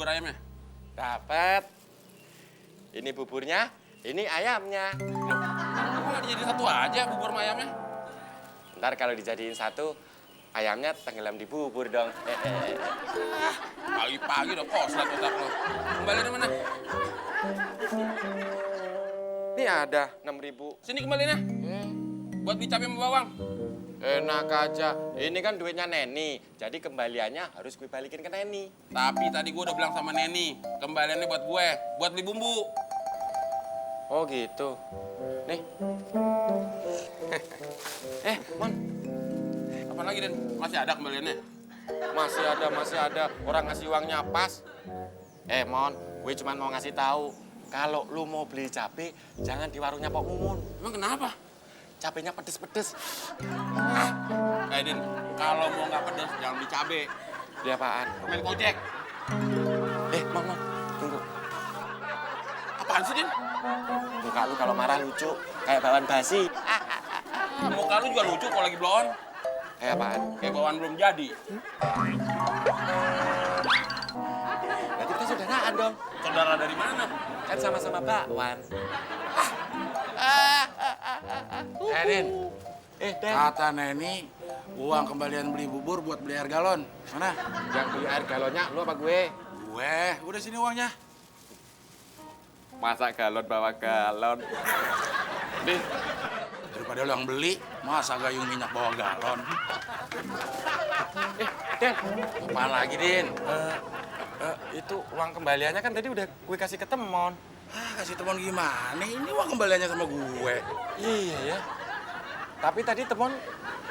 bubur ayamnya? Dapat. Ini buburnya, ini ayamnya. Loh, kok nggak dijadiin satu aja bubur sama ayamnya? Ntar kalau dijadiin satu, ayamnya tenggelam di bubur dong. Pagi-pagi udah koslet otak lo. Kembaliannya mana? Ini ada 6.000. Sini kembaliannya. Buat beli cabai sama bawang. Enak aja. Ini kan duitnya Neni. Jadi kembaliannya harus gue balikin ke Neni. Tapi tadi gue udah bilang sama Neni, kembaliannya buat gue, buat beli bumbu. Oh gitu. Nih. Mon. Apa lagi, Den? Masih ada kembaliannya? Masih ada. Orang ngasih uangnya pas. Mon, gue cuma mau ngasih tahu. Kalau lu mau beli cabai, jangan di warungnya Pok Mumun. Emang kenapa? Cabenya pedes-pedes. Din, kalau mau nggak pedes, jangan beli cabai. Beli apaan? Permen Kojek. Mon, tunggu. Apaan sih, Din? Muka lu kalau marah lucu, kayak bawaan basi. Muka lu juga lucu kalau lagi blon. Kayak apaan? Kayak bawaan belum jadi. Berarti kita saudaraan dong. Saudara dari mana? Kan sama-sama bakwan. Din, Den. kata Neni, uang kembalian beli bubur buat beli air galon. Mana? Yang beli air galonnya lu apa gue? Gue, udah sini uangnya. Masa galon bawa galon? Nih, daripada lo yang beli, masa gayung minyak bawa galon? Den. Apaan lagi, Din? Itu uang kembaliannya kan tadi udah gue kasih ke Temon. Kasih teman gimana? Ini uang kembaliannya sama gue. Iya ya. Tapi tadi Temon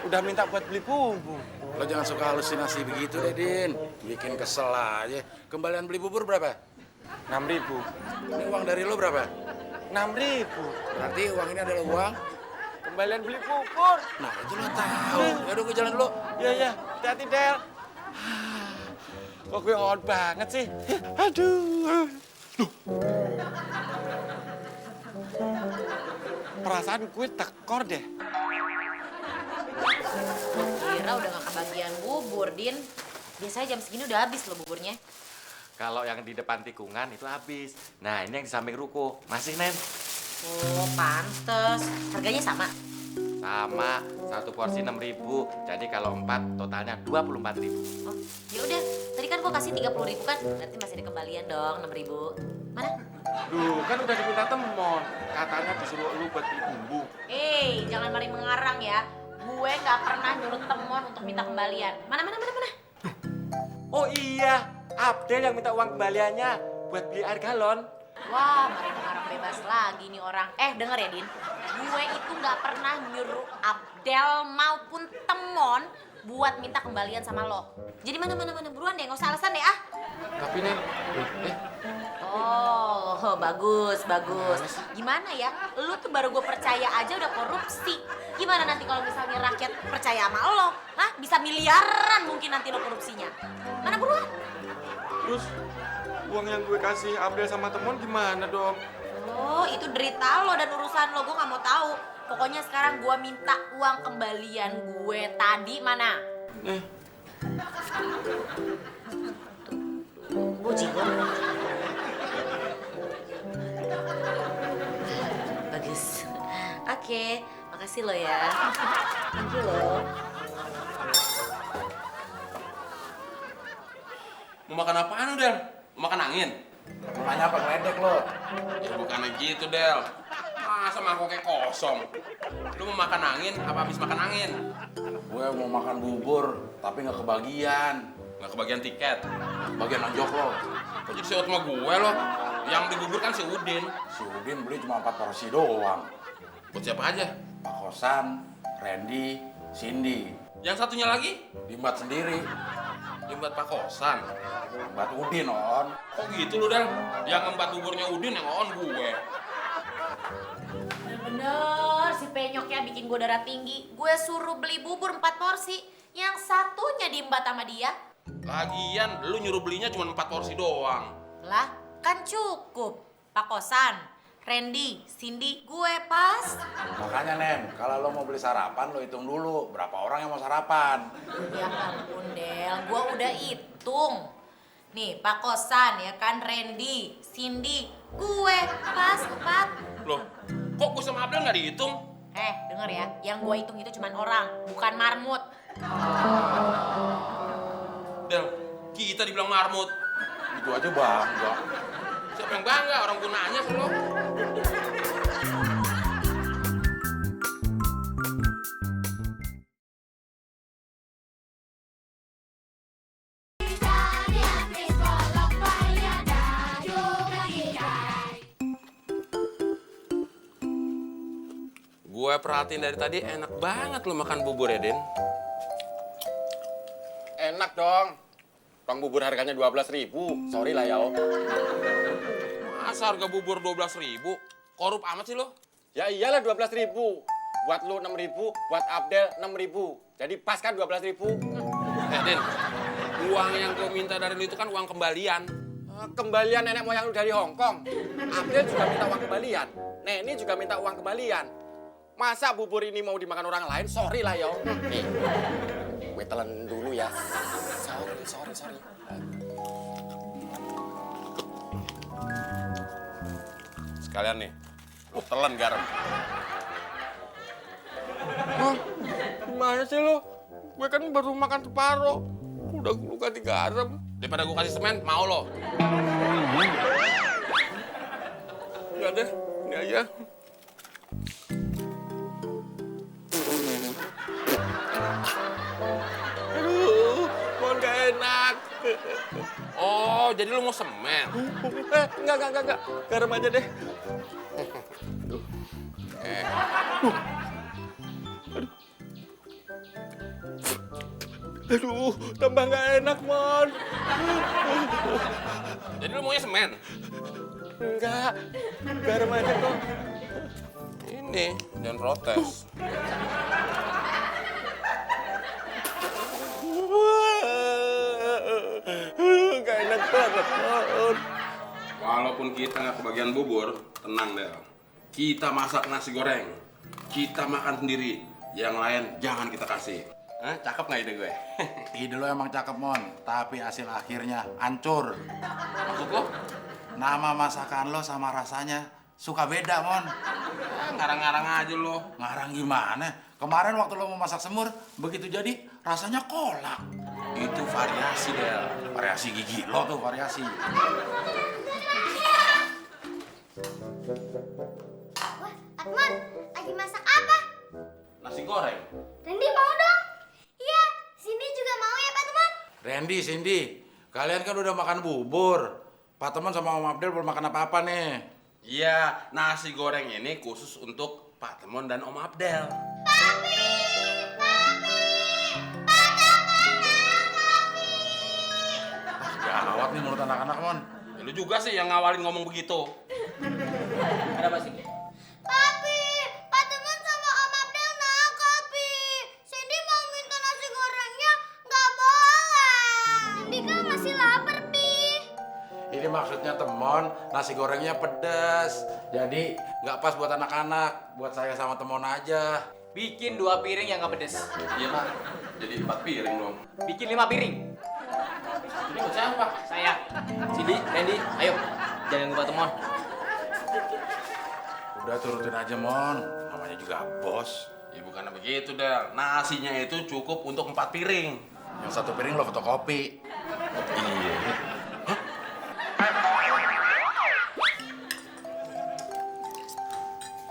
udah minta buat beli bumbu. Lo jangan suka halusinasi begitu deh, Din. Bikin kesel aja. Kembalian beli bubur berapa? 6.000. Ini uang dari lo berapa? 6.000. Berarti uang ini adalah uang? Kembalian beli bubur. Nah, itu lo tahu. Yaudah, gue jalan dulu. Iya. Hati-hati, Del. Kok gue on banget sih? Aduh. Perasaan gue tekor deh. Kira udah gak kebagian bubur, Din. Biasanya jam segini udah habis loh buburnya. Kalau yang di depan tikungan itu habis. Nah, ini yang di samping ruko. Masih, Nen? Oh, pantes. Harganya sama? Sama, satu porsi 6.000. Jadi kalau 4 totalnya 24.000. Oh, ya udah. Tadi kan gua kasih 30.000 kan? Berarti masih ada kembalian dong, 6.000. Mana? Duh, kan udah diminta Temon. Katanya disuruh lu buat beli bumbu. Jangan mari mengarang ya. Gue nggak pernah nyuruh Temon untuk minta kembalian. Mana? Oh iya, Abdel yang minta uang kembaliannya buat beli air galon. Wah, mari mengarang bebas lagi nih orang. Denger ya, Din. Gue itu nggak pernah nyuruh Abdel maupun Temon buat minta kembalian sama lo. Jadi mana. Buruan deh, nggak usah alasan deh, ah. Tapi, Nen, Oh, bagus. Gimana ya? Lu tuh baru gue percaya aja udah korupsi. Gimana nanti kalau misalnya rakyat percaya sama lo? Hah? Bisa miliaran mungkin nanti lo korupsinya. Mana buruan? terus uang yang gue kasih Abdel sama Temon gimana dong? Oh, itu derita lo dan urusan lo. Gue nggak mau tahu. Pokoknya sekarang gue minta uang kembalian gue tadi mana? Jiwa. Bagus. Oke, makasih lo ya. Thank you lo. Mau makan apaan, Del? Mau makan angin? Makanya apa ngeledek lo? Ya bukannya gitu, Del. Masa mangkoknya kosong? Lu mau makan angin apa habis makan angin? Gue mau makan bubur, tapi nggak kebagian. Nggak kebagian tiket. Bagian anjok lo. Kok jadi sewot sama gue lo? Yang beli bubur kan si Udin. Si Udin beli cuma 4 porsi doang. Buat siapa aja? Pak Kosan, Randy, Cindy. Yang satunya lagi? Dimbat sendiri. Yang buat Pak Kosan. Dimbat Udin, On. Kok gitu lu, Del? Yang ngembat buburnya Udin, yang on gue. Bener, si penyoknya bikin gue darah tinggi. Gue suruh beli bubur 4 porsi. Yang satunya diembat sama dia. Lagian, lu nyuruh belinya cuma 4 porsi doang. Lah, kan cukup. Pak Kosan, Randy, Cindy, gue pas. Makanya, Nem, kalau lo mau beli sarapan, lo hitung dulu berapa orang yang mau sarapan. Ya ampun, Del. Gue udah hitung. Nih, Pak Kosan ya kan, Randy, Cindy, gue pas 4. Loh, kok gue sama Abdel nggak dihitung? Denger ya, yang gue hitung itu cuma orang, bukan marmut. Del, kita dibilang marmut. Itu aja bangga. Siapa yang bangga? Orang gue nanya ke lo. Gue perhatiin dari tadi enak banget lo makan bubur ya, Den. Enak dong. Bang bubur harganya 12.000. Sorry lah ya. Masa harga bubur 12.000? Korup amat sih lo? Ya iyalah 12.000. Buat lu 6.000, buat Abdel 6.000. Jadi pas kan 12.000. Den, uang yang gue minta dari lo itu kan uang kembalian. Kembalian nenek moyang lu dari Hongkong. Abdel juga minta uang kembalian. Neni juga minta uang kembalian. Masa bubur ini mau dimakan orang lain? Sorry lah yo. Nih, gue telan dulu ya. Sorry. Sekalian nih, lo telan garam. Hah? Gimana sih lu? Gue kan baru makan separuh. Udah lu ganti garam. Daripada gue kasih semen, mau lo? Ya deh, ini aja. Aduh, mau gak enak. Oh, jadi lo mau semen? Enggak. Garam aja deh. Aduh, tambah gak enak, Mon. Jadi lo maunya semen? Enggak, garam aja kok. Ini, jangan protes. Gak enak banget, Mon. Walaupun kita nggak kebagian bubur, tenang deh. Kita masak nasi goreng. Kita makan sendiri. Yang lain jangan kita kasih. Hah? Cakep nggak ide gue? Ide lo emang cakep, Mon. Tapi hasil akhirnya hancur. Maksud lo? Nama masakan lo sama rasanya suka beda, Mon. Ngarang-ngarang aja lo. Ngarang gimana? Kemarin waktu lo mau masak semur, begitu jadi rasanya kolak. Itu variasi, Del. Variasi gigi lo tuh, variasi. Wah, Atman, lagi masak apa? Nasi goreng. Randy mau dong? Iya, Cindy juga mau ya Pak Teman? Randy, Cindy, kalian kan udah makan bubur. Pak Teman sama Om Abdel belum makan apa-apa nih. Iya, nasi goreng ini khusus untuk Pak Temon dan Om Abdel. Gawat nih mulut anak-anak, Mon. Ya, lu juga sih yang ngawalin ngomong begitu. Ada apa sih? Papi, Pak Teman sama Om Abdel nakal, Pi. Cindy mau minta nasi gorengnya, nggak boleh. Cindy kan masih lapar, Pi. Ini maksudnya Temon, nasi gorengnya pedas. Jadi nggak pas buat anak-anak, buat saya sama Temon aja. Bikin 2 piring yang nggak pedes. Iya, Pak. Jadi 4 piring dong. Bikin 5 piring. Ini buat siapa? Saya. Cindy, Randy, ayo. Jangan lupa Temon. Udah turutin aja, Mon. Namanya juga bos. Ya bukan begitu, Del. Nasinya itu cukup untuk 4 piring. Yang 1 piring lo fotokopi. Iya.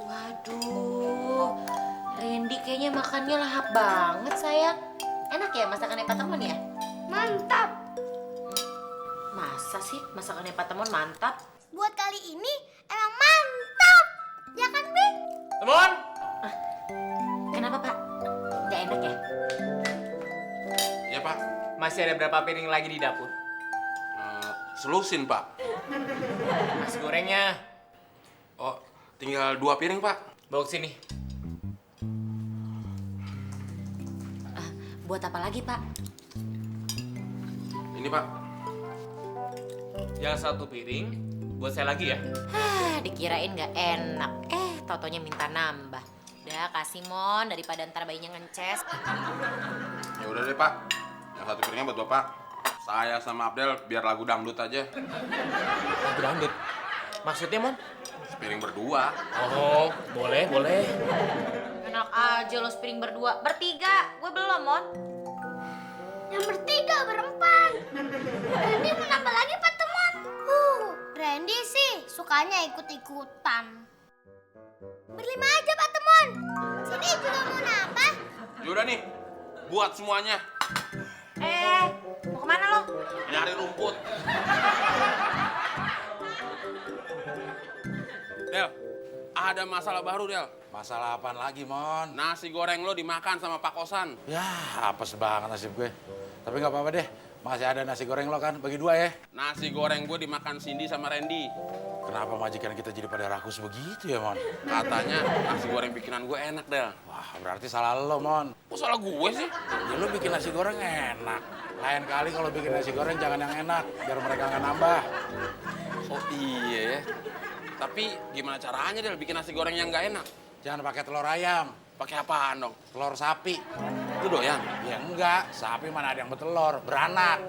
Waduh, Randy kayaknya makannya lahap banget, sayang. Enak ya masakannya Pak Temon ya? Mantap. Masa sih masakannya Pak Temon mantap? Buat kali ini emang mantap. Ya kan, Pi? Temon! Kenapa, Pak? Nggak enak ya? Ya, Pak. Masih ada berapa piring lagi di dapur? Selusin, Pak. Nasi gorengnya. Oh, tinggal 2 piring, Pak. Bawa ke sini. Buat apa lagi, Pak? Ini, Pak. Yang 1 piring, buat saya lagi ya. Dikirain nggak enak. Totonya minta nambah. Udah, kasih Mon, daripada ntar bayinya ngences. Ya udah deh, Pak. Yang 1 piringnya buat Bapak. Saya sama Abdel biar lagu dangdut aja. Lagu dangdut. Maksudnya, Mon? Piring berdua. Oh, boleh, boleh. Enak aja lo spiring berdua. Bertiga, gue belum, Mon. Yang bertiga berempat. Randy mau nambah lagi Pak Temon. Randy sih sukanya ikut-ikutan. Berlima aja Pak Temon. Sini juga mau nambah. Yaudah nih, buat semuanya. Mau kemana lo? Nyari rumput. Del, ada masalah baru, Del. Masalah apaan lagi, Mon? Nasi goreng lo dimakan sama Pak Kosan. Ya, apes banget nasib gue. Tapi nggak apa-apa deh. Masih ada nasi goreng lo kan, bagi dua ya. Nasi goreng gue dimakan Cindy sama Randy. Kenapa majikan kita jadi pada rakus begitu ya, Mon? Katanya nasi goreng bikinan gue enak, Del. Wah, berarti salah lo, Mon. Kok salah gue sih? Ya lo bikin nasi goreng enak. Lain kali kalau bikin nasi goreng jangan yang enak, biar mereka nggak nambah. Oh iya ya. Tapi gimana caranya, Del, bikin nasi goreng yang nggak enak? Jangan pakai telur ayam, Pakai apaan dong? telur sapi. Itu doyan. Ya enggak, sapi mana ada yang bertelur, beranak.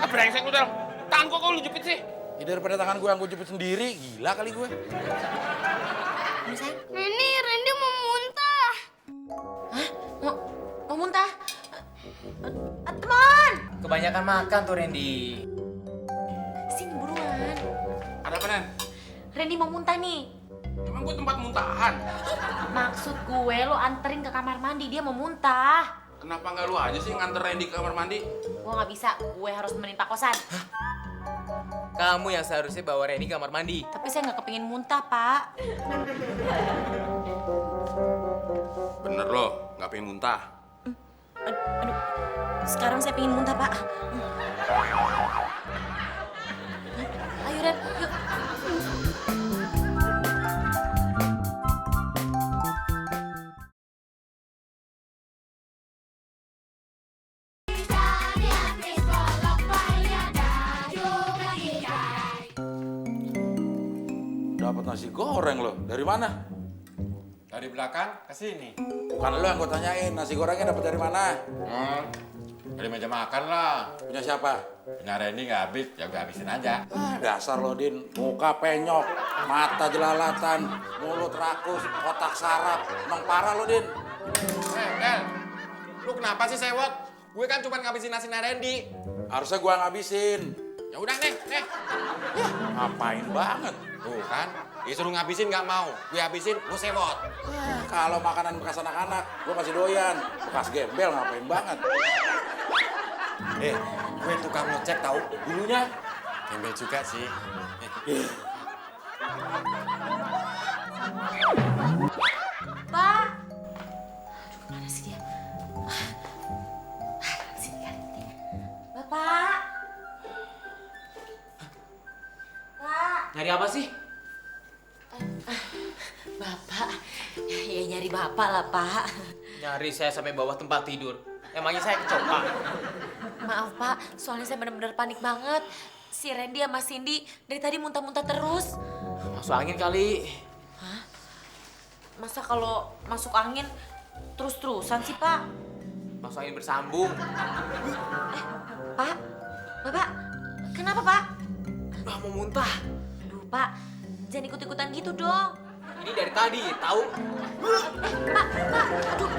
Ah, brengsek lu, Del. Tangan kok lu jepit sih? Ya daripada tangan gue yang gue jepit sendiri, gila kali gue. Ini sayang. Ini Randy mau muntah. Hah? Mau muntah? Temon! Kebanyakan makan tuh, Randy. Sini buruan. Ada apa, Nen? Randy mau muntah nih. Emang gue tempat muntahan? Maksud gue lo anterin ke kamar mandi, dia mau muntah. Kenapa nggak lu aja sih nganter Randy ke kamar mandi? Gue nggak bisa, gue harus temenin Pak Kosan. Kamu yang seharusnya bawa Randy ke kamar mandi. Tapi saya nggak kepingin muntah, Pak. Bener lo, nggak pengen muntah. Aduh, sekarang saya pingin muntah, Pak. Ayo, Ren, yuk. Dapat nasi goreng lo, dari mana? Dari belakang ke sini. Bukan lo yang gue tanyain, nasi gorengnya dapat dari mana? Dari meja makan lah. Punya siapa? Punya Randy nggak habis, ya gue habisin aja. Ah, dasar lo, Din. Muka penyok, mata jelalatan, mulut rakus, otak sarap. Emang parah lo, Din. Del, lu kenapa sih sewot? Gue kan cuma ngabisin nasinya Randy. Harusnya gue ngabisin. Ya udah nih. Ngapain banget? Tuh kan, disuruh ngabisin nggak mau. Gue habisin, lu sewot. Kalau makanan bekas anak-anak, gue masih doyan. Bekas gembel ngapain banget? Gue tukang ngecek tahu dulunya. Gembel juga sih. Pak! Aduh, mana sih dia? Sini kan. Bapak! Pak! Nyari apa sih? Bapak? Ya nyari bapak lah, Pak. Nyari saya sampai bawah tempat tidur. Emangnya saya kecopak? Maaf, Pak. Soalnya saya benar-benar panik banget. Si Randy sama Cindy dari tadi muntah-muntah terus. Masuk angin kali. Hah? Masa kalau masuk angin terus-terusan sih, Pak? Masuk angin bersambung. Pak? Bapak? Kenapa, Pak? Bah, mau muntah. Aduh, Pak. Jangan ikut-ikutan gitu dong. Ini dari tadi, tahu? Pak, aduh.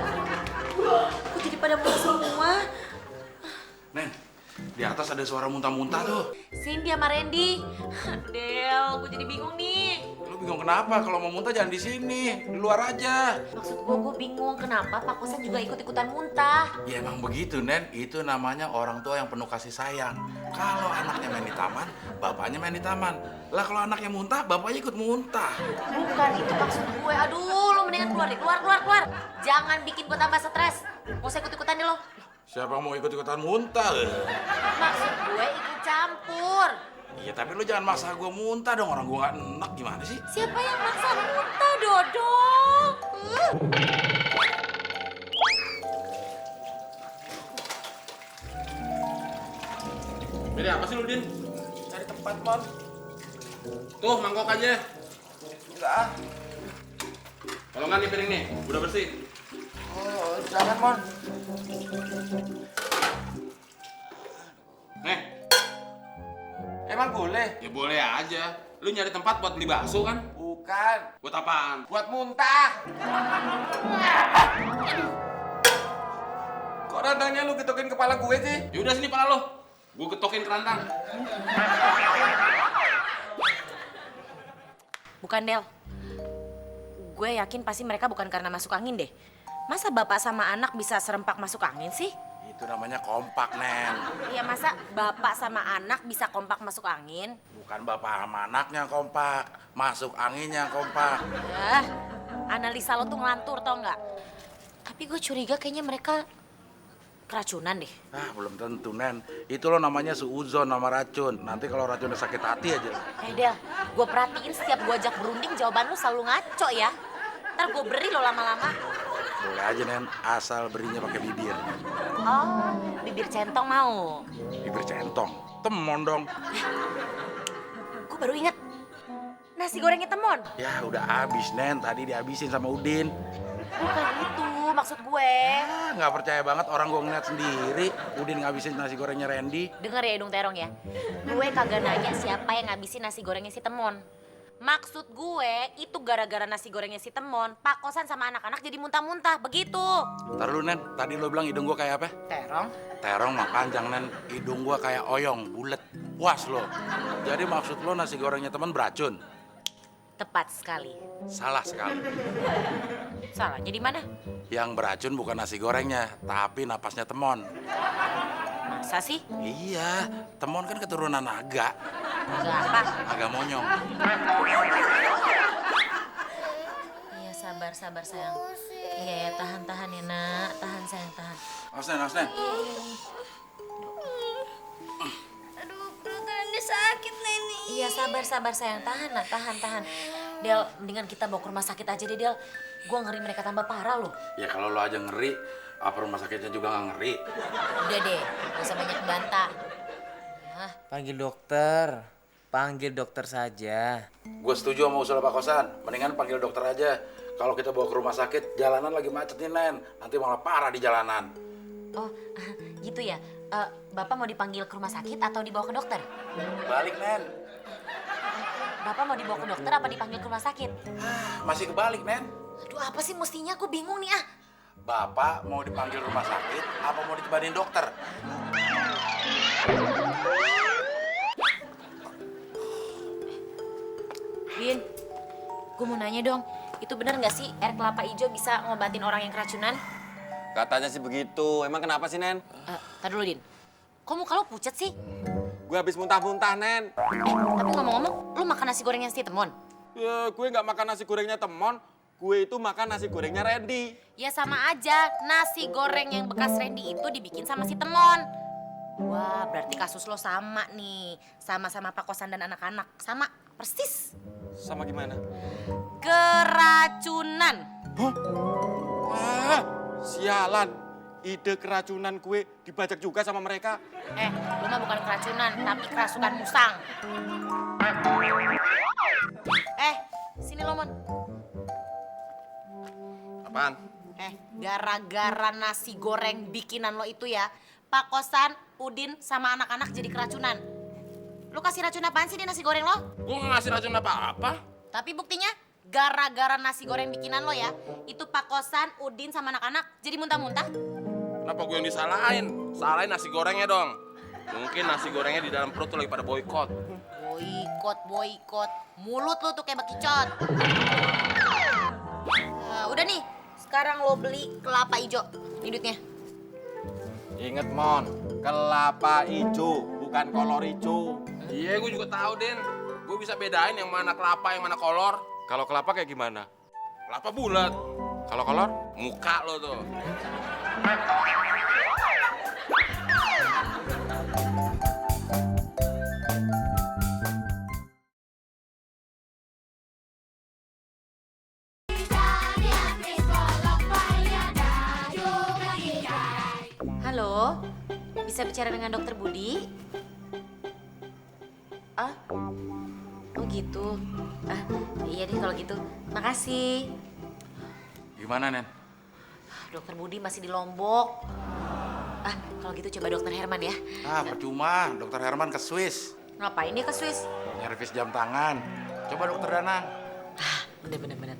Kok jadi pada muntah semua? Nen, di atas ada suara muntah-muntah tuh. Cindy sama Randy. Del, gue jadi bingung nih. Lu bingung kenapa? Kalau mau muntah jangan di sini, di luar aja. Maksud gue bingung kenapa Pak Kosan juga ikut-ikutan muntah. Ya emang begitu, Nen. Itu namanya orang tua yang penuh kasih sayang. Kalau anaknya main di taman, bapaknya main di taman. Lah kalau anaknya muntah, bapaknya ikut muntah. Bukan itu maksud gue. Aduh, lo mendingan keluar deh. Keluar. Jangan bikin gue tambah stres. Gak usah ikut-ikutan deh lo. Siapa yang mau ikut-ikutan muntah? Maksud gue ikut campur. Iya, tapi lu jangan maksa gue muntah dong. Orang gue gak enak gimana sih? Siapa yang maksa muntah, Dodong? Beda apa sih lu, Din? Cari tempat, Mon. Tuh, mangkok aja. Enggak ah. Kalau nggak nih piring nih, udah bersih. Oh, jangan, Mon. Emang boleh? Ya boleh aja. Lu nyari tempat buat beli bakso kan? Bukan. Buat apaan? Buat muntah. Kok randangnya lu getokin kepala gue sih? Yaudah sini pala lo. Gue getokin kerandang. Bukan, Del. Gue yakin pasti mereka bukan karena masuk angin deh. Masa bapak sama anak bisa serempak masuk angin sih? Itu namanya kompak, Nen. Iya, masa bapak sama anak bisa kompak masuk angin? Bukan bapak sama anaknya kompak, masuk anginnya kompak. Ya, analisa lo tuh ngelantur tau nggak? Tapi gue curiga kayaknya mereka keracunan deh. Ah, belum tentu, Nen. Itu lo namanya suuzon sama racun. Nanti kalau racunnya sakit hati aja. Del, gue perhatiin setiap gue ajak berunding jawaban lo selalu ngaco ya. Ntar gue beri lo lama-lama. Boleh aja, Nen, asal berinya pakai bibir. Oh, bibir centong mau. Bibir centong. Temon dong. Gue baru inget. Nasi gorengnya temon. Ya udah habis, Nen. Tadi dihabisin sama Udin. Bukan itu maksud gue. Ah, nggak percaya banget orang gue ngeliat sendiri. Udin ngabisin nasi gorengnya Randy. Dengar ya Hidung Terong ya. Gue kagak nanya siapa yang ngabisin nasi gorengnya si Temon. Maksud gue itu gara-gara nasi gorengnya si Temon, Pak Kosan sama anak-anak jadi muntah-muntah, begitu. Ntar lu, Nen. Tadi lo bilang hidung gue kayak apa? Terong? Terong mah panjang, Nen. Hidung gue kayak oyong, bulet. Puas lo. Jadi maksud lo nasi gorengnya teman beracun? Tepat sekali. Salah sekali. Salah, jadi mana? Yang beracun bukan nasi gorengnya, tapi napasnya temon. Masa sih? Iya, temon kan keturunan naga. Enggak apa. Naga monyong. Iya, sabar sayang. Iya ya, tahan ya nak. Tahan sayang, tahan. Awas, Nen. Aduh, perut Randy sakit, Neni. Iya, sabar sayang. Tahan nak, tahan. Del, mendingan kita bawa ke rumah sakit aja deh, Del. Gua ngeri mereka tambah parah loh. Ya kalau lo aja ngeri, apa rumah sakitnya juga nggak ngeri? Udah deh, gak usah banyak bantah. Hah? Panggil dokter saja. Gue setuju sama usul Pak Kosan. Mendingan panggil dokter aja. Kalau kita bawa ke rumah sakit, jalanan lagi macet nih, Nen. Nanti malah parah di jalanan. Oh, gitu ya. Bapak mau dipanggil ke rumah sakit atau dibawa ke dokter? Balik, Nen. Bapak mau dibawa ke dokter apa dipanggil ke rumah sakit? Masih kebalik, Nen. Aduh, apa sih mestinya? Gue bingung nih ah. Bapak mau dipanggil rumah sakit, apa mau ditebanin dokter? Bin, gue mau nanya dong. Itu benar nggak sih air kelapa hijau bisa ngobatin orang yang keracunan? Katanya sih begitu. Emang kenapa sih, Nen? Tar dulu, Din. Kok muka lo pucat sih? Gue habis muntah-muntah, Nen. Tapi ngomong-ngomong, lo makan nasi gorengnya si Temon? Ya, gue nggak makan nasi gorengnya Temon. Gue itu makan nasi gorengnya Randy. Ya sama aja, nasi goreng yang bekas Randy itu dibikin sama si Temon. Wah, berarti kasus lo sama nih. Sama-sama Pak Kosan dan anak-anak. Sama, persis. Sama gimana? Keracunan. Wah, sialan. Ide keracunan gue dibajak juga sama mereka. Lo mah bukan keracunan, tapi kerasukan musang. Sini lo, Mon. Apaan? Gara-gara nasi goreng bikinan lo itu ya, Pak Kosan, Udin, sama anak-anak jadi keracunan. Lo kasih racun apaan sih di nasi goreng lo? Gue nggak ngasih racun apa-apa. Tapi buktinya, gara-gara nasi goreng bikinan lo ya, itu Pak Kosan, Udin, sama anak-anak jadi muntah-muntah. Kenapa gue yang disalahin? Salahin nasi gorengnya dong. Mungkin nasi gorengnya di dalam perut tuh lagi pada boykot. Boykot. Mulut lo tuh kayak bekicot. Udah nih, sekarang lo beli kelapa hijau. Ini duitnya. Ingat, Mon. Kelapa hijau, bukan kolor hijau. Iya, gue juga tahu, Den. Gue bisa bedain yang mana kelapa, yang mana kolor. Kalau kelapa kayak gimana? Kelapa bulat. Kalau kolor? Muka lo tuh. Halo, bisa bicara dengan Dokter Budi? Oh gitu. Iya deh kalau gitu. Makasih. Gimana, Nen? Dokter Budi masih di Lombok. Kalau gitu coba Dokter Herman ya. Percuma. Dokter Herman ke Swiss. Ngapain dia ke Swiss? Nyervis jam tangan. Coba dokter Danang. Bener.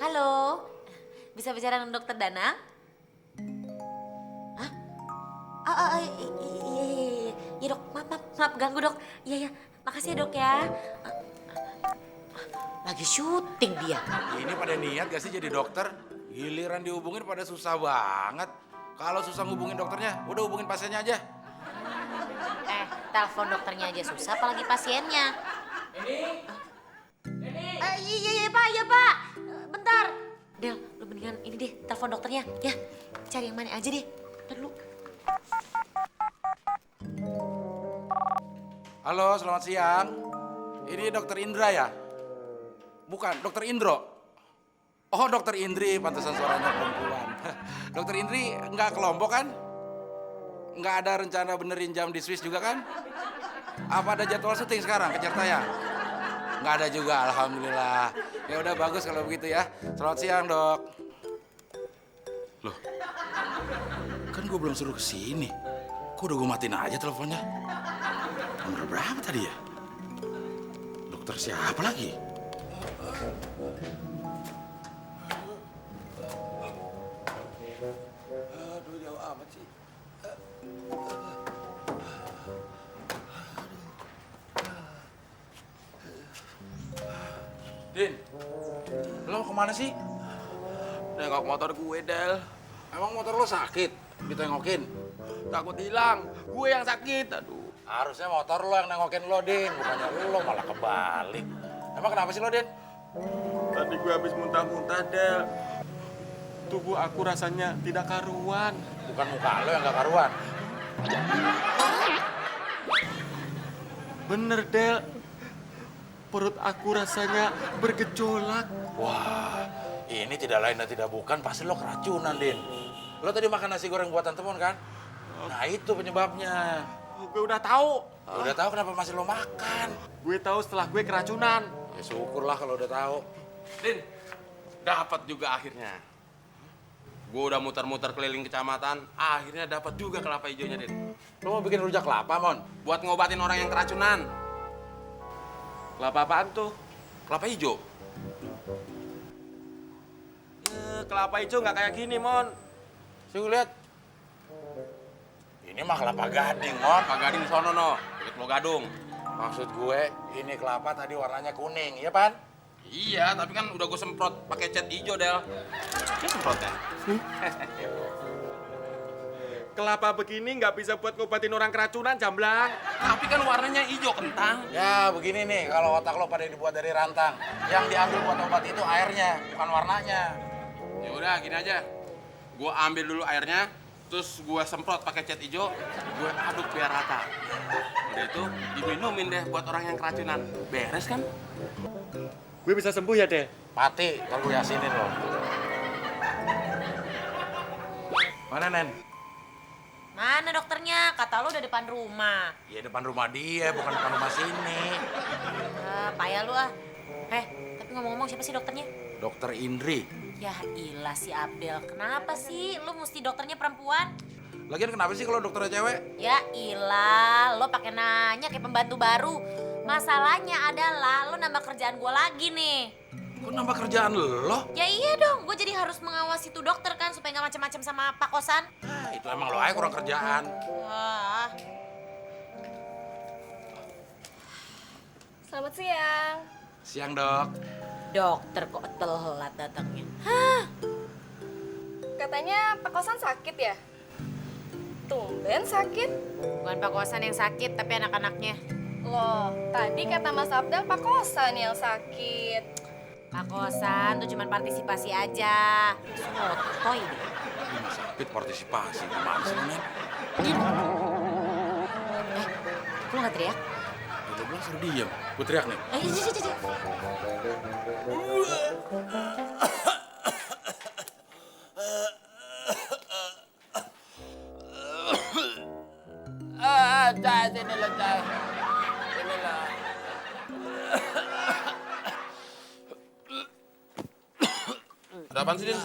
Halo, bisa bicara dengan dokter Danang? Hah? Iya dok, maaf ganggu dok. Iya, makasih ya dok ya. Lagi syuting dia. Ini pada niat gak sih jadi dokter? Giliran dihubungin pada susah banget. Kalau susah ngubungin dokternya, udah hubungin pasiennya aja. Telepon dokternya aja susah, apalagi pasiennya. Iya pak. Bentar. Del, lu mendingan ini deh, telepon dokternya. Ya, cari yang mana aja deh. Bentar dulu. Halo, selamat siang. Ini dokter Indra ya? Bukan, dokter Indro. Oh, dokter Indri, pantesan suaranya perempuan. Dokter Indri nggak ke Lombok kan? Nggak ada rencana benerin jam di Swiss juga kan? Apa ada jadwal syuting sekarang ke Jakarta? Nggak ada juga, alhamdulillah. Ya udah bagus kalau begitu ya. Selamat siang dok. Loh, kan gue belum suruh kesini. Kok udah gue matiin aja teleponnya? Nomor berapa tadi ya? Dokter siapa lagi? Aduh, jauh amat sih. Din, lo mau kemana sih? Nengok motor gue, Del. Emang motor lo sakit? Ditengokin? Takut hilang. Gue yang sakit. Aduh. Harusnya motor lo yang nengokin lo, Din. Bukannya lo malah kebalik. Emang kenapa sih lo, Din? Tadi gue habis muntah-muntah, Del. Tubuh aku rasanya tidak karuan. Bukan muka lo yang gak karuan. Bener, Del. Perut aku rasanya bergejolak. Wah, ini tidak lain dan tidak bukan. Pasti lo keracunan, Din. Lo tadi makan nasi goreng buatan temen kan? Nah, itu penyebabnya. Gue udah tahu. Udah tahu kenapa masih lo makan? Gue tahu setelah gue keracunan. Ya syukurlah kalau udah tahu. Din, dapat juga akhirnya. Gue udah muter-muter keliling kecamatan, akhirnya dapat juga kelapa hijaunya, Din. Lo mau bikin rujak kelapa, Mon? Buat ngobatin orang yang keracunan. Kelapa apaan tuh? Kelapa hijau. Kelapa hijau nggak kayak gini, Mon. Sini gue lihat. Ini mah kelapa gading, Mon. Pak Gading sono no, deket Pulau Gadung. Maksud gue, ini kelapa tadi warnanya kuning, iya Pan? Iya, tapi kan udah gue semprot pakai cat hijau, Del. Ini semprotnya. Kelapa begini nggak bisa buat ngobatin orang keracunan, Jamblang. Tapi kan warnanya hijau kentang. Ya begini nih, kalau otak lo pada dibuat dari rantang, yang diambil buat obat itu airnya, bukan warnanya. Ya udah, gini aja. Gue ambil dulu airnya, terus gue semprot pakai cat hijau, gue aduk biar rata. Udah itu diminumin deh buat orang yang keracunan. Beres kan? Gue bisa sembuh ya, Del? Mati kalau gue yasinin lo. Mana, Nen? Mana dokternya? Kata lu udah depan rumah. Ya depan rumah dia, bukan depan rumah sini. Payah lu ah. Tapi ngomong-ngomong siapa sih dokternya? Dokter Indri. Ya ilah si Abdel. Kenapa sih lu mesti dokternya perempuan? Lagian kenapa sih kalau dokternya cewek? Ya ilah, lo pakai nanya kayak pembantu baru. Masalahnya adalah lo nambah kerjaan gue lagi nih. Kok nambah kerjaan lo? Ya iya dong, gue jadi harus mengawasi tuh dokter kan supaya nggak macam-macam sama Pak Kosan. Nah, itu emang lo aja kurang kerjaan. Wah. Selamat siang. Siang, Dok. Dokter kok telat datangnya. Katanya Pak Kosan sakit ya? Tumben sakit. Bukan Pak Kosan yang sakit, tapi anak-anaknya. Loh, tadi kata Mas Abdal Pak Kosan yang sakit. Pak Kosan tuh cuma partisipasi aja. Sotoy deh. Ini sakit partisipasi, gimana sih, Nen? Lu nggak teriak? Udah bilang suruh diem. Gue teriak nih. Iya. Sini lo, Cah. Sini lo. Ada apaan sih, Din?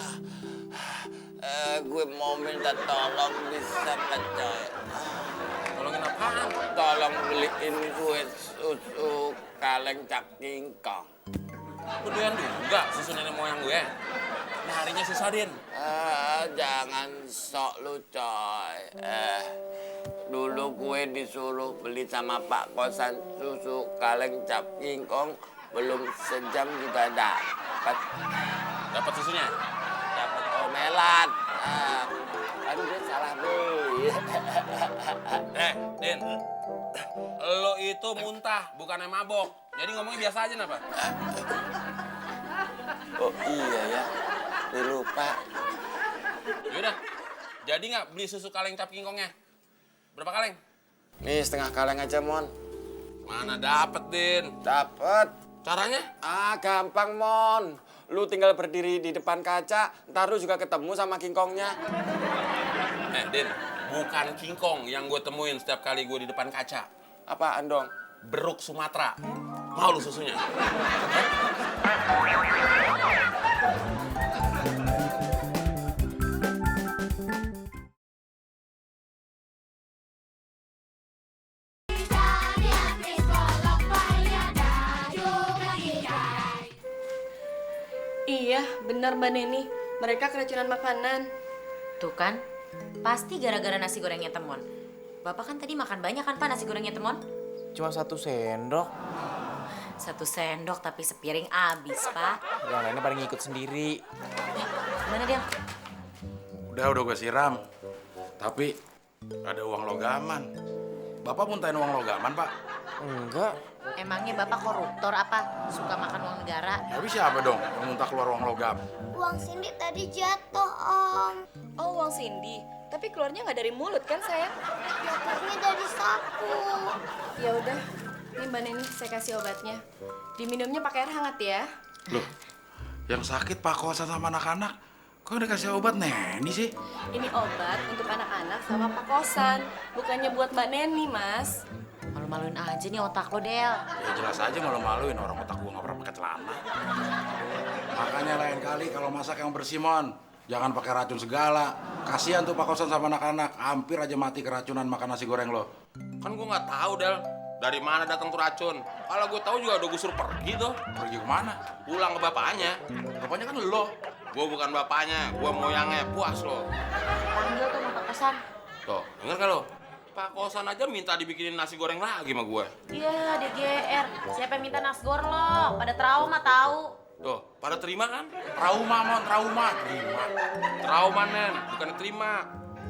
gue mau minta tolong bisa nggak coy? Tolongin apaan? Tolong beliin gue susu kaleng cap kingkong. Lu doyan juga susu nenek moyang gue. Nyarinya susah, Din. Jangan sok lu coy. Dulu gue disuruh beli sama Pak Kosan susu kaleng cap kingkong, belum sejam juga dapat. Dapat susunya? Dapat omelan. Kan gue salah beli. Din. Lo itu muntah, bukannya mabok. Jadi ngomongnya biasa aja, kenapa? Oh iya ya, gue lupa. Yaudah, jadi nggak beli susu kaleng cap kingkongnya? Berapa kaleng? Nih setengah kaleng aja, Mon. Mana dapet, Din? Dapet. Caranya? Gampang, Mon. Lu tinggal berdiri di depan kaca, ntar lu juga ketemu sama kingkongnya. Din, bukan kingkong yang gue temuin setiap kali gue di depan kaca. Apaan dong? Beruk Sumatera. Mau lu susunya? Iya, benar Mbak Neni. Mereka keracunan makanan. Tuh kan, pasti gara-gara nasi gorengnya Temon. Bapak kan tadi makan banyak kan Pak nasi gorengnya Temon? Cuma 1 sendok. 1 sendok tapi sepiring abis Pak. Yang lainnya paling ngikut sendiri. Gimana dia? Udah gue siram. Tapi ada uang logaman. Bapak muntahin uang logaman, Pak? Enggak. Emangnya Bapak koruptor apa? Suka makan uang negara? Tapi siapa dong yang muntah keluar uang logam? Uang Cindy tadi jatuh, Om. Oh, uang Cindy. Tapi keluarnya nggak dari mulut kan, sayang? Jatuhnya dari saku. Ya udah. Nih Mbak Neni, saya kasih obatnya. Diminumnya pakai air hangat ya. Loh, yang sakit Pak Kosan sama anak-anak. Kok udah kasih obat Neni sih? Ini obat untuk anak-anak sama Pak Kosan. Bukannya buat Mbak Neni, Mas. Malu-maluin aja nih otak lo, Del. Ya jelas aja malu-maluin orang otak gua nggak pernah pakai celana. Makanya lain kali kalau masak yang bersih, Mon. Jangan pakai racun segala. Kasihan tuh Pak Kosan sama anak-anak. Hampir aja mati keracunan makan nasi goreng lo. Kan gue nggak tahu, Del. Dari mana datang tuh racun? Kalau gue tahu juga udah gue suruh pergi tuh. Pergi kemana? Pulang ke bapaknya. Bapaknya kan lo. Gue bukan bapaknya, gue moyangnya. Puas lo. Panggil tuh sama Pak Kosan. Tuh, denger gak lo? Pak Kosan aja minta dibikinin nasi goreng lagi sama gue. Iya, DGR. Siapa yang minta nasgor lo? Pada trauma tahu. Tuh, pada terima kan? Trauma, Mon. Trauma. Terima. Trauma, Nen. Bukan diterima.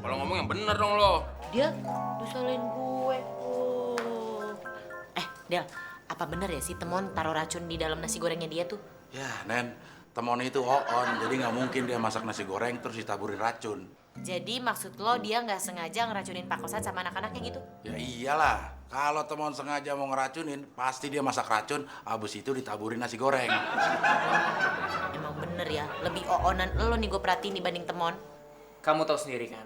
Kalau ngomong yang bener dong lo. Dia disalahin gue. Del, apa bener ya sih Temon taruh racun di dalam nasi gorengnya dia tuh? Ya, Nen. Temon itu on. Jadi nggak mungkin dia masak nasi goreng terus ditaburi racun. Jadi maksud lo dia nggak sengaja ngeracunin Pak Kosan sama anak-anaknya gitu? Ya iyalah. Kalau Temon sengaja mau ngeracunin, pasti dia masak racun, abis itu ditaburin nasi goreng. Emang bener ya, lebih oonan lo nih gue perhatiin dibanding Temon. Kamu tahu sendiri kan?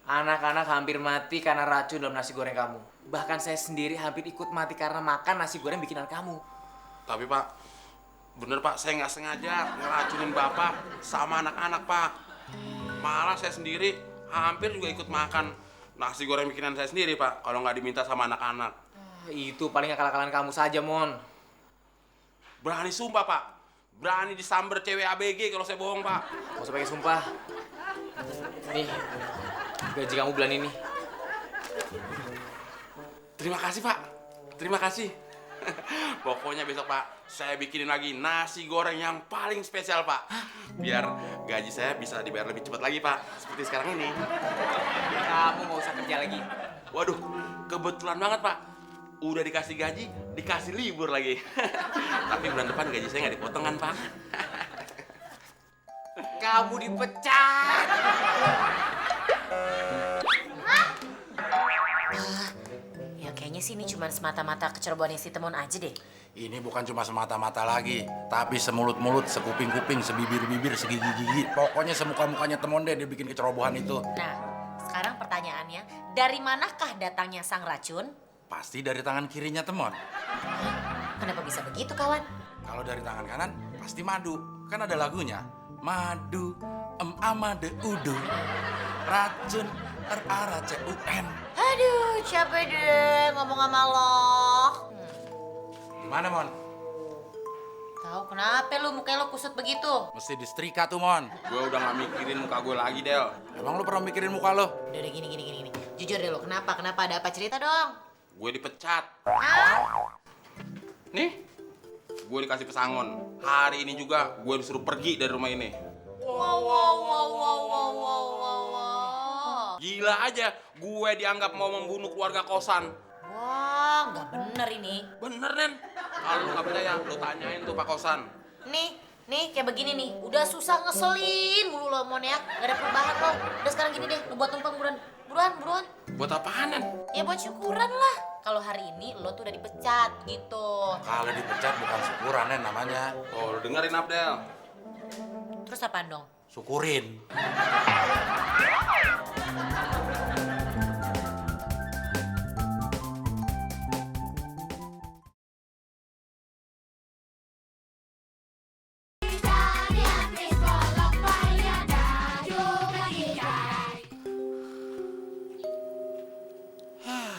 Anak-anak hampir mati karena racun dalam nasi goreng kamu. Bahkan saya sendiri hampir ikut mati karena makan nasi goreng bikinan kamu. Tapi Pak, bener Pak, saya nggak sengaja ngeracunin Bapak sama anak-anak Pak. Malah saya sendiri hampir juga ikut makan nasi goreng bikinan saya sendiri Pak. Kalau nggak diminta sama anak-anak. Itu paling akal-akalan kamu saja, Mon. Berani sumpah Pak. Berani disamber cewek ABG kalau saya bohong Pak. Gak usah pakai sumpah. Nih, gaji kamu bulan ini. Terima kasih Pak. Terima kasih. Pokoknya besok Pak, saya bikinin lagi nasi goreng yang paling spesial Pak. Biar gaji saya bisa dibayar lebih cepat lagi Pak. Seperti sekarang ini. Kamu gak usah kerja lagi. Waduh, kebetulan banget Pak. Udah dikasih gaji, dikasih libur lagi. Tapi bulan depan gaji saya nggak dipotong kan Pak? Kamu dipecat. Ya kayaknya sih ini cuma semata-mata kecerobohannya si Temon aja deh. Ini bukan cuma semata-mata lagi, tapi semulut-mulut, sekuping-kuping, sebibir-bibir, segigi-gigi. Pokoknya semuka-mukanya Temon deh dia bikin kecerobohan itu. Nah, sekarang pertanyaannya, dari manakah datangnya sang racun? Pasti dari tangan kirinya Temon. Kenapa bisa begitu kawan? Kalau dari tangan kanan, pasti madu. Kan ada lagunya. Madu, Amade Udu, racun RACUN. Aduh, capek deh ngomong sama lo. Gimana, Mon? Tahu kenapa lu mukanya lo kusut begitu? Mesti disetrika tuh, Mon. Gue udah gak mikirin muka gue lagi, Del. Emang lu pernah mikirin muka lo? Udah gini. Jujur deh lo, kenapa? Ada apa cerita dong? Gue dipecat. Ah? Nih, gue dikasih pesangon. Hari ini juga gue disuruh pergi dari rumah ini. Wow. Gila aja, gue dianggap mau membunuh keluarga kosan. Wah, nggak bener ini. Bener, Nen. Kalau lu nggak percaya, lu tanyain tuh Pak Kosan. Nih kayak begini nih. Udah susah ngeselin mulu lo, Mon ya. Gak ada perubahan lo. Udah sekarang gini deh, lo buat numpang buruan. Buat apaan, Nen? Ya buat syukuran lah. Kalau hari ini lo tuh udah dipecat gitu. Kalau dipecat bukan syukuran, Nen, namanya. Oh, lu dengerin, Abdel. Terus apaan dong? Syukurin.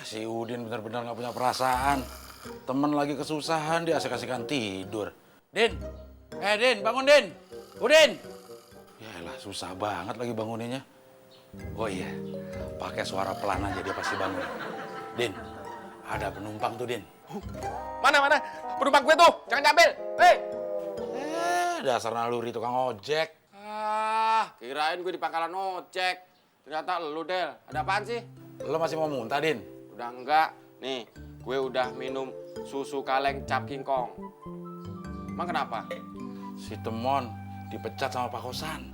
Si Udin benar-benar nggak punya perasaan. Temen lagi kesusahan, dia asik-asikan tidur. Din! Din, bangun, Din! Udin! Yaelah, susah banget lagi banguninnya. Oh iya, pakai suara pelan aja dia pasti bangun. Din, ada penumpang tuh, Din. Mana? Penumpang gue tuh, jangan diambil. Hei! Dasar naluri tukang ojek. Kirain gue di pangkalan ojek. Ternyata lu, Del. Ada apaan sih? Lo masih mau muntah, Din? Udah enggak. Nih, gue udah minum susu kaleng cap King Kong. Emang kenapa? Si Temon dipecat sama Pak Kosan.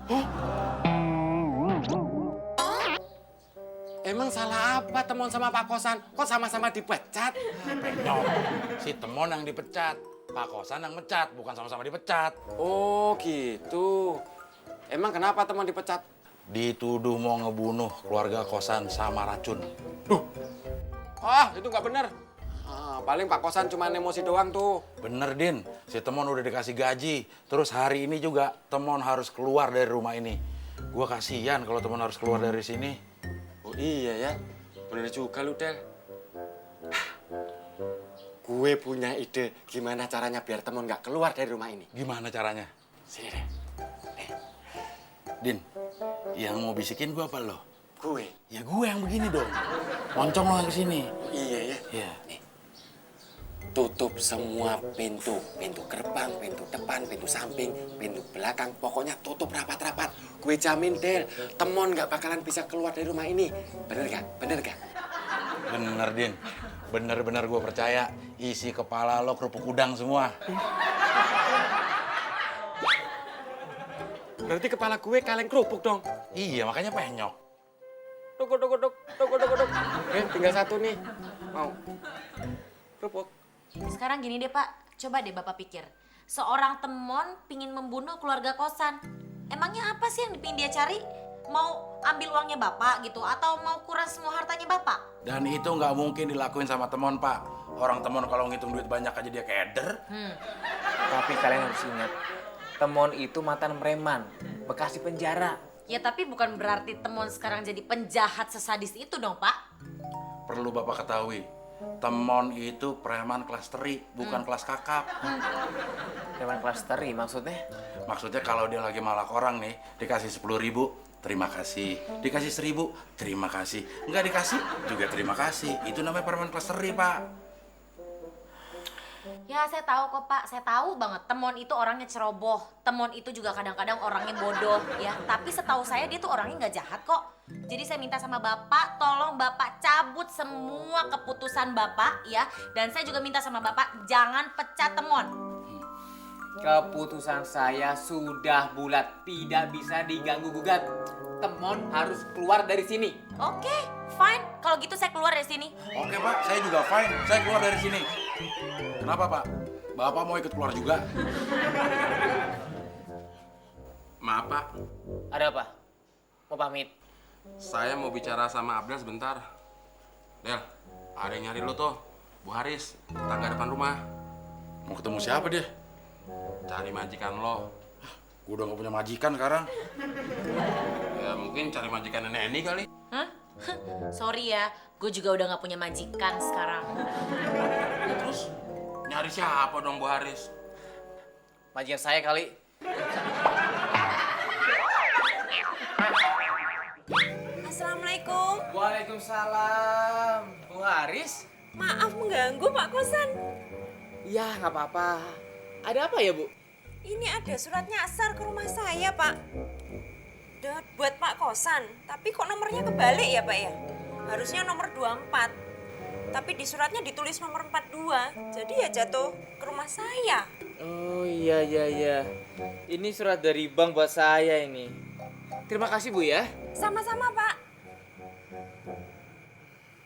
Emang salah apa Temon sama Pak Kosan? Kok sama-sama dipecat? Penyok, si Temon yang dipecat. Pak Kosan yang mecat, bukan sama-sama dipecat. Oh gitu. Emang kenapa Temon dipecat? Dituduh mau ngebunuh keluarga Kosan sama racun. Itu nggak bener. Paling Pak Kosan cuma emosi doang tuh. Bener, Din. Si Temon udah dikasih gaji. Terus hari ini juga Temon harus keluar dari rumah ini. Gua kasihan kalau Temon harus keluar dari sini. Oh iya ya. Bener juga lu, Del. Gue punya ide gimana caranya biar Temon nggak keluar dari rumah ini. Gimana caranya? Sini deh. Din, yang mau bisikin gua apa lo? Gue. Ya gue yang begini dong. Moncong lo yang kesini. Iya ya. Iya. Tutup semua pintu. Pintu gerbang, pintu depan, pintu samping, pintu belakang. Pokoknya tutup rapat-rapat. Gue jamin, Del, Temon nggak bakalan bisa keluar dari rumah ini. Bener gak? Bener, Din. Bener-bener gue percaya. Isi kepala lo kerupuk udang semua. Berarti kepala gue kaleng kerupuk dong. Iya, makanya penyok. Duk. Tinggal satu nih. Mau? Kerupuk. Sekarang gini deh Pak, coba deh Bapak pikir. Seorang Temon pingin membunuh keluarga kosan. Emangnya apa sih yang dipingin dia cari? Mau ambil uangnya Bapak gitu? Atau mau kuras semua hartanya Bapak? Dan itu nggak mungkin dilakuin sama Temon, Pak. Orang Temon kalau ngitung duit banyak aja dia keder. Tapi kalian harus ingat, Temon itu mantan preman, bekas di penjara. Ya tapi bukan berarti Temon sekarang jadi penjahat sesadis itu dong Pak. Perlu Bapak ketahui, Temon itu preman kelas teri, bukan kelas kakap. Preman kelas teri maksudnya? Maksudnya kalau dia lagi malak orang nih, dikasih 10.000, terima kasih. Dikasih 1.000, terima kasih. Nggak dikasih, juga terima kasih. Itu namanya preman kelas teri, Pak. Ya saya tahu kok Pak, saya tahu banget Temon itu orangnya ceroboh. Temon itu juga kadang-kadang orangnya bodoh ya. Tapi setahu saya dia tuh orangnya nggak jahat kok. Jadi saya minta sama Bapak, tolong Bapak cabut semua keputusan Bapak ya. Dan saya juga minta sama Bapak jangan pecat Temon. Keputusan saya sudah bulat, tidak bisa diganggu-gugat. Temon harus keluar dari sini. Oke, fine. Kalau gitu saya keluar dari sini. Oke, Pak. Saya juga fine. Saya keluar dari sini. Kenapa, Pak? Bapak mau ikut keluar juga? Maaf, Pak. Ada apa? Mau pamit? Saya mau bicara sama Abdel sebentar. Del, ada yang nyari lo tuh. Bu Haris, tetangga depan rumah. Mau ketemu siapa dia? Cari majikan lo. Gue udah gak punya majikan sekarang. Ya mungkin cari majikan Neni kali. Hah? Sorry ya, gue juga udah gak punya majikan sekarang. Ya, terus nyari siapa dong Bu Haris? Majikan saya kali. Assalamualaikum. Waalaikumsalam. Bu Haris? Maaf mengganggu Pak Kosan. Iya, nggak apa-apa. Ada apa ya, Bu? Ini ada surat nyasar ke rumah saya, Pak. Buat Pak Kosan. Tapi kok nomornya kebalik ya, Pak ya? Harusnya nomor 24. Tapi di suratnya ditulis nomor 42. Jadi ya jatuh ke rumah saya. Oh iya. Ini surat dari bank buat saya ini. Terima kasih, Bu ya. Sama-sama, Pak.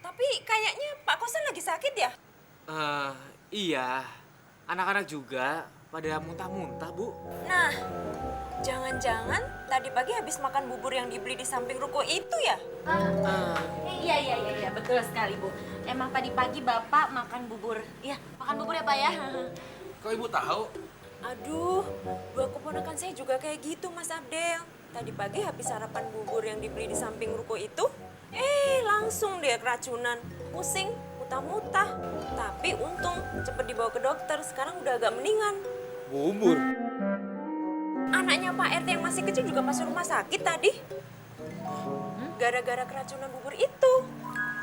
Tapi kayaknya Pak Kosan lagi sakit ya? Iya. Anak-anak juga pada muntah-muntah, Bu. Nah, jangan-jangan tadi pagi habis makan bubur yang dibeli di samping ruko itu ya? Iya, betul sekali Bu. Emang tadi pagi Bapak makan bubur. Iya, makan bubur ya Pak ya? Kok Ibu tahu? Aduh, dua keponakan saya juga kayak gitu Mas Abdel. Tadi pagi habis sarapan bubur yang dibeli di samping ruko itu, langsung dia keracunan. Pusing, muntah-muntah. Tapi untung cepet dibawa ke dokter, sekarang udah agak mendingan. Bubur. Anaknya Pak RT yang masih kecil juga masuk rumah sakit tadi. Gara-gara keracunan bubur itu.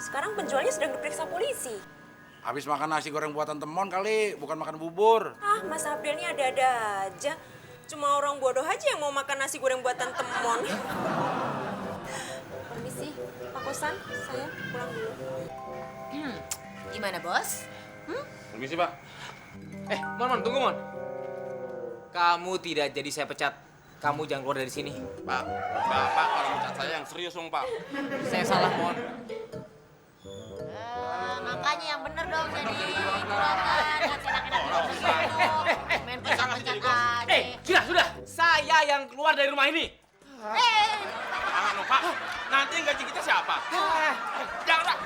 Sekarang penjualnya sedang diperiksa polisi. Habis makan nasi goreng buatan temon kali, bukan makan bubur. Ah, Mas Abdel ini ada-ada aja. Cuma orang bodoh aja yang mau makan nasi goreng buatan temon. Permisi, Pak Kosan, saya pulang dulu. Gimana Bos? Permisi Pak. Mon, tunggu, Mon. Kamu tidak jadi saya pecat. Kamu jangan keluar dari sini. Pak, Bapak kalau mencat saya yang serius dong Pak. Saya salah, Mon. Makanya yang bener dong jadi juragan. Gak enak-enak dulu. Main pecat-pecat aja. Sudah. Saya yang keluar dari rumah ini. Jangan dong Pak. Nanti yang gaji kita siapa? Jangan Pak.